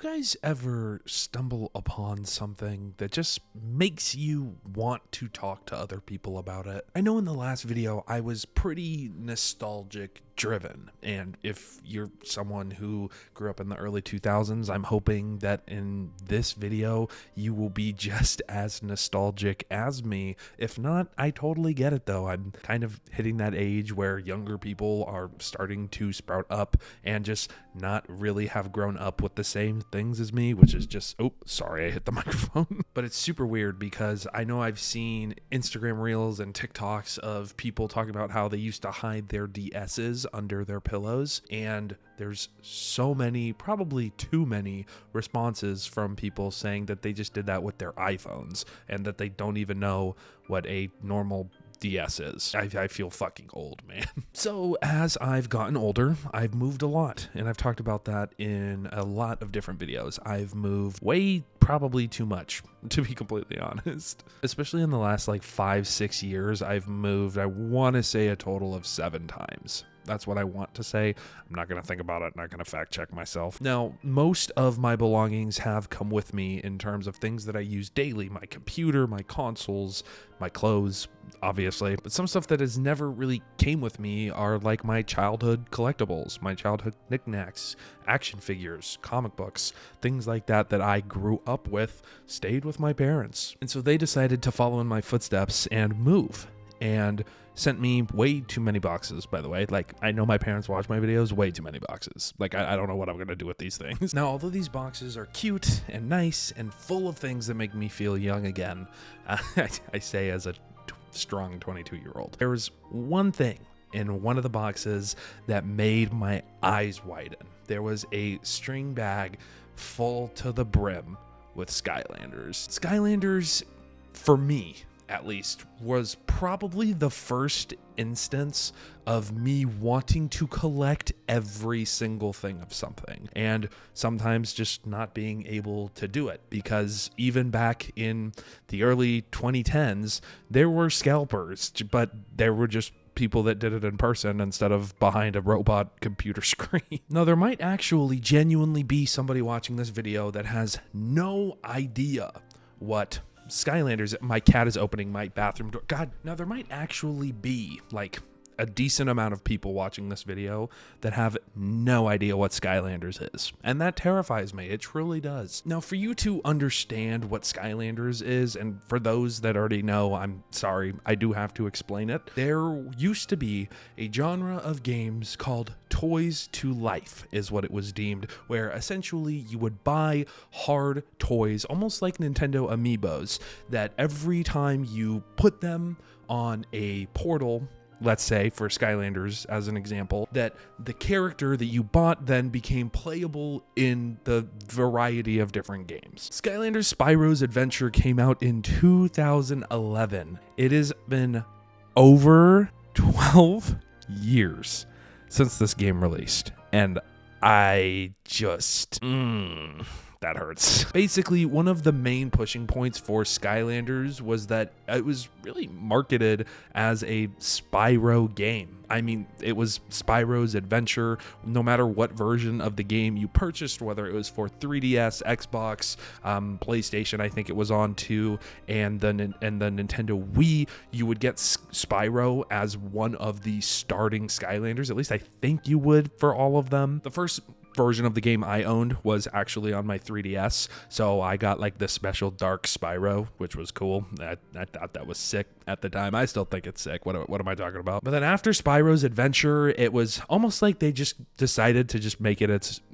guys ever stumble upon something that just makes you want to talk to other people about it? I know in the last video I was pretty nostalgic driven, and if you're someone who grew up in the early 2000s, I'm hoping that in this video you will be just as nostalgic as me. If not, I totally get it though. I'm kind of hitting that age where younger people are starting to sprout up and just not really have grown up with the same things as me, which is just, oh, sorry, I hit the microphone. But it's super weird because I know I've seen Instagram reels and TikToks of people talking about how they used to hide their DSs under their pillows, and there's so many, probably too many responses from people saying that they just did that with their iPhones and that they don't even know what a normal DS is. I feel fucking old, man. So as I've gotten older, I've moved a lot, and I've talked about that in a lot of different videos. I've moved way probably too much, to be completely honest. Especially in the last like 5-6 years, I've moved, I want to say a total of 7 times. That's what I want to say. I'm not going to think about it. I'm not going to fact check myself. Now, most of my belongings have come with me in terms of things that I use daily. My computer, my consoles, my clothes, obviously. But some stuff that has never really came with me are like my childhood collectibles, my childhood knickknacks, action figures, comic books, things like that that I grew up with, stayed with my parents. And so they decided to follow in my footsteps and move. And sent me way too many boxes, by the way. Like, I know my parents watch my videos, way too many boxes. Like, I don't know what I'm going to do with these things. Now, although these boxes are cute and nice and full of things that make me feel young again, I say as a strong 22-year-old, there was one thing in one of the boxes that made my eyes widen. There was a string bag full to the brim with Skylanders. Skylanders, for me, at least, was probably the first instance of me wanting to collect every single thing of something, and sometimes just not being able to do it, because even back in the early 2010s, there were scalpers, but there were just people that did it in person instead of behind a robot computer screen. Now, there might actually genuinely be somebody watching this video that has no idea what Skylanders. My cat is opening my bathroom door. God, now there might actually be like a decent amount of people watching this video that have no idea what Skylanders is. And that terrifies me. It truly does. Now, for you to understand what Skylanders is, and for those that already know, I'm sorry, I do have to explain it. There used to be a genre of games called Toys to Life, is what it was deemed, where essentially you would buy hard toys, almost like Nintendo Amiibos, that every time you put them on a portal, let's say for Skylanders as an example, that the character that you bought then became playable in the variety of different games. Skylanders Spyro's Adventure came out in 2011. It has been over 12 years since this game released, and I just... that hurts. Basically, one of the main pushing points for Skylanders was that it was really marketed as a Spyro game. I mean, it was Spyro's Adventure. No matter what version of the game you purchased, whether it was for 3DS, Xbox, PlayStation, I think it was on too, and the Nintendo Wii, you would get Spyro as one of the starting Skylanders. At least I think you would for all of them. The first version of the game I owned was actually on my 3DS, so I got like the special dark Spyro, which was cool. I thought that was sick at the time. I still think it's sick. What am I talking about? But then after Spyro's Adventure, it was almost like they just decided to just make it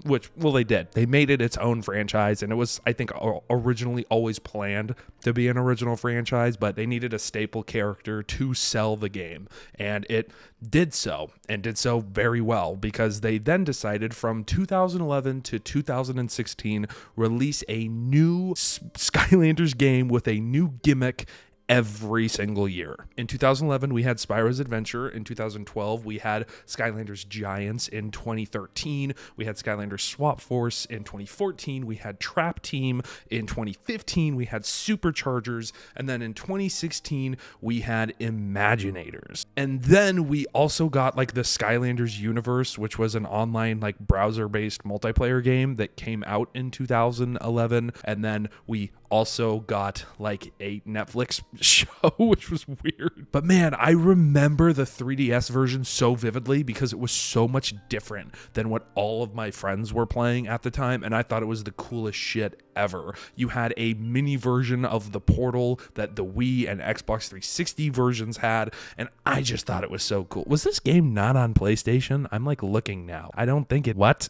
they did. They made it its own franchise, and it was, I think, originally always planned to be an original franchise, but they needed a staple character to sell the game, and it did so, and did so very well, because they then decided from 2011 to 2016 release a new Skylanders game with a new gimmick every single year. In 2011, we had Spyro's Adventure. In 2012, we had Skylanders Giants. In 2013, we had Skylanders Swap Force. In 2014, we had Trap Team. In 2015, we had Superchargers. And then in 2016, we had Imaginators. And then we also got like the Skylanders Universe, which was an online like browser-based multiplayer game that came out in 2011. And then we also got like a Netflix show, which was weird. But man, I remember the 3DS version so vividly because it was so much different than what all of my friends were playing at the time, and I thought it was the coolest shit ever. You had a mini version of the Portal that the Wii and Xbox 360 versions had, and I just thought it was so cool. Was this game not on PlayStation? I'm like looking now. I don't think it... What?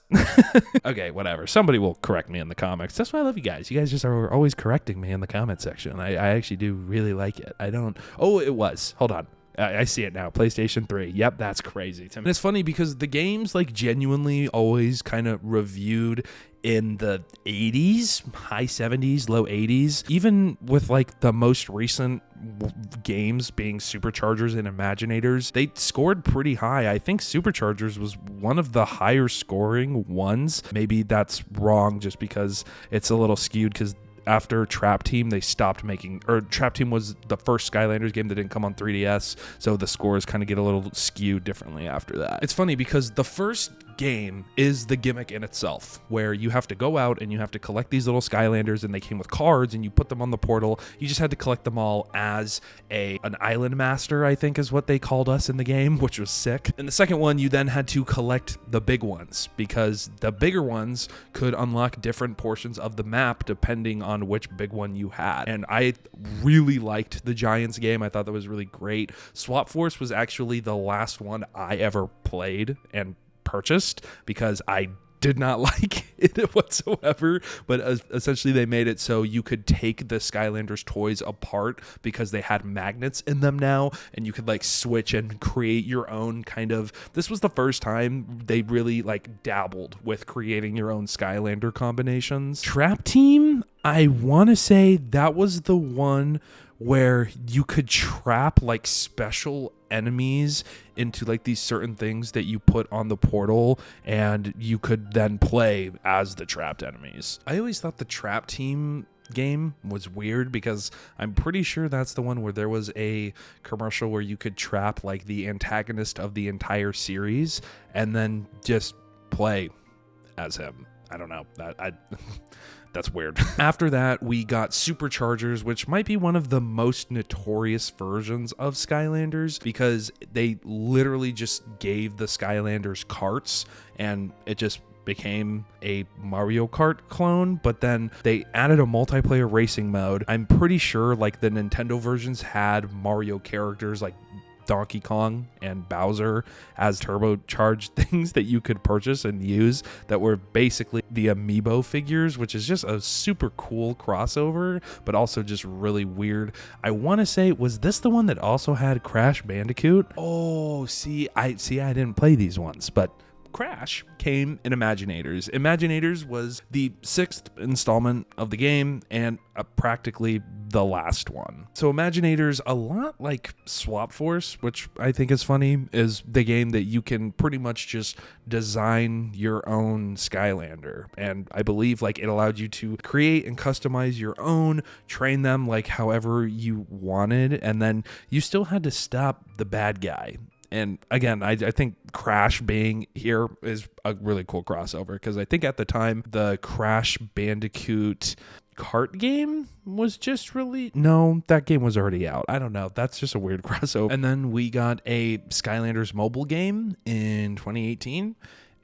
Okay, whatever. Somebody will correct me in the comments. That's why I love you guys. You guys just are always correcting me in the comment section. I actually do really like it. I don't... Oh, it was. Hold on. I see it now. PlayStation 3. Yep, that's crazy. And it's funny because the game's like genuinely always kind of reviewed in the 80s, high 70s, low 80s, even with like the most recent games being Superchargers and Imaginators, they scored pretty high. I think Superchargers was one of the higher scoring ones. Maybe that's wrong just because it's a little skewed because after Trap Team, they stopped making, or Trap Team was the first Skylanders game that didn't come on 3DS, so the scores kind of get a little skewed differently after that. It's funny because the first game is the gimmick in itself, where you have to go out and you have to collect these little Skylanders, and they came with cards, and you put them on the portal. You just had to collect them all as an island master, I think is what they called us in the game, which was sick. In the second one, you then had to collect the big ones, because the bigger ones could unlock different portions of the map depending on which big one you had. And I really liked the Giants game. I thought that was really great. Swap Force was actually the last one I ever played and purchased because I did not like it whatsoever, but essentially they made it so you could take the Skylanders toys apart because they had magnets in them now, and you could like switch and create your own kind of... This was the first time they really like dabbled with creating your own Skylander combinations. Trap Team, I want to say that was the one where you could trap like special enemies into like these certain things that you put on the portal, and you could then play as the trapped enemies. I always thought the Trap Team game was weird because I'm pretty sure that's the one where there was a commercial where you could trap like the antagonist of the entire series and then just play as him. I don't know. That's weird. After that, we got Superchargers, which might be one of the most notorious versions of Skylanders because they literally just gave the Skylanders carts and it just became a Mario Kart clone, but then they added a multiplayer racing mode. I'm pretty sure like the Nintendo versions had Mario characters like Donkey Kong and Bowser as turbocharged things that you could purchase and use that were basically the amiibo figures, which is just a super cool crossover, but also just really weird. I want to say, was this the one that also had Crash Bandicoot? Oh, I didn't play these ones, but Crash came in Imaginators. Imaginators was the 6th installment of the game and practically the last one. So Imaginators, a lot like Swap Force, which I think is funny, is the game that you can pretty much just design your own Skylander. And I believe like it allowed you to create and customize your own, train them like however you wanted, and then you still had to stop the bad guy. And again, I think Crash being here is a really cool crossover because I think at the time the Crash Bandicoot kart game was just released. No, that game was already out. I don't know. That's just a weird crossover. And then we got a Skylanders mobile game in 2018,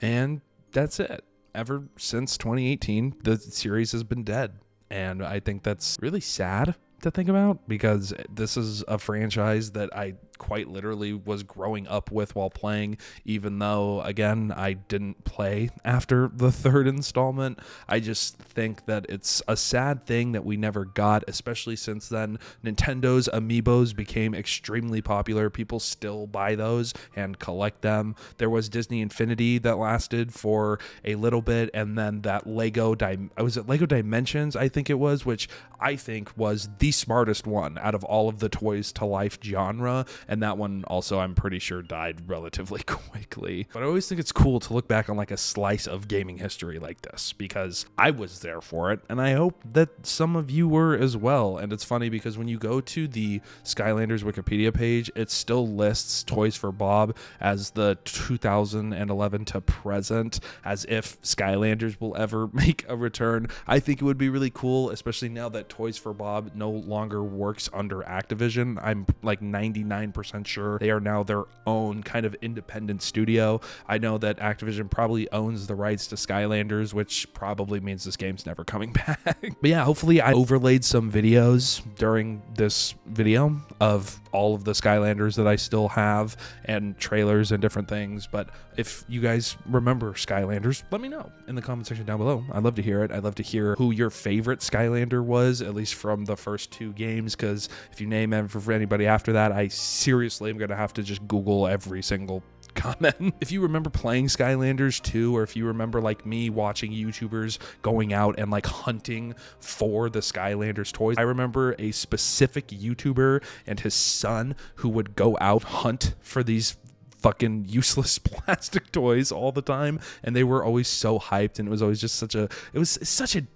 and that's it. Ever since 2018, the series has been dead. And I think that's really sad to think about because this is a franchise that I quite literally was growing up with while playing, even though again I didn't play after the 3rd installment. I just think that it's a sad thing that we never got, especially since then Nintendo's amiibos became extremely popular. People still buy those and collect them. There was Disney Infinity that lasted for a little bit, and then that Lego Dimensions, I think it was, which I think was the the smartest one out of all of the Toys to Life genre, and that one also I'm pretty sure died relatively quickly. But I always think it's cool to look back on like a slice of gaming history like this, because I was there for it, and I hope that some of you were as well. And it's funny because when you go to the Skylanders Wikipedia page, it still lists Toys for Bob as the 2011 to present, as if Skylanders will ever make a return. I think it would be really cool, especially now that Toys for Bob no longer works under Activision. I'm like 99% sure they are now their own kind of independent studio. I know that Activision probably owns the rights to Skylanders, which probably means this game's never coming back. But yeah, hopefully I overlaid some videos during this video of all of the Skylanders that I still have, and trailers and different things. But if you guys remember Skylanders, let me know in the comment section down below. I'd love to hear it. I'd love to hear who your favorite Skylander was, at least from the first 2 games, because if you name it for anybody after that, I seriously am going to have to just Google every single comment. If you remember playing Skylanders 2, or if you remember like me watching YouTubers going out and like hunting for the Skylanders toys, I remember a specific YouTuber and his son who would go out hunt for these fucking useless plastic toys all the time, and they were always so hyped, and it was always just such a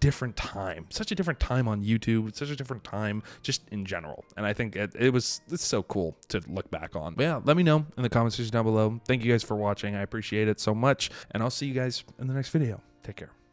different time on YouTube, such a different time just in general. And I think it's so cool to look back on. But yeah, let me know in the comment section down below. Thank you guys for watching. I appreciate it so much, and I'll see you guys in the next video. Take care.